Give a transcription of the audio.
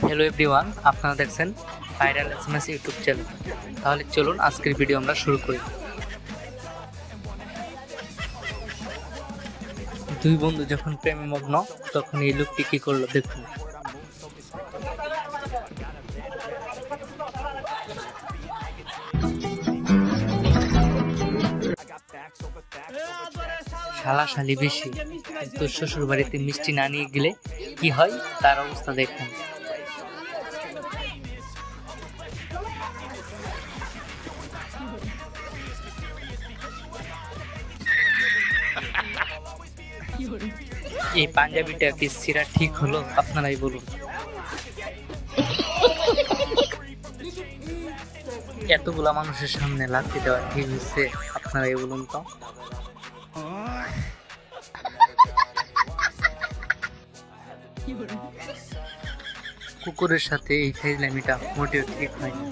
Hello everyone, আপনারা দেখছেন viral SMS YouTube channel. তাহলে চলুন আজকের ভিডিও আমরা শুরু করি। দুই বন্ধু যখন প্রেমে মগ্ন তখন এই লোকটি কি করলো দেখুন। শালা শালি বেশি, কিন্তু শ্বশুর বাড়িতে মিষ্টি না নিয়ে গেলে কি হয় তার অবস্থা দেখুন। এই পাঞ্জাবিটা কি ছিঁড়া ঠিক হলো? আপনারাই বলুন। এতগুলা মানুষের সামনে লাথি দেওয়া ঠিক হয়েছে? আপনারাই বলুন তো। কুকুরের সাথে এই ফাইজলামিটা মোটেও ঠিক হয়নি।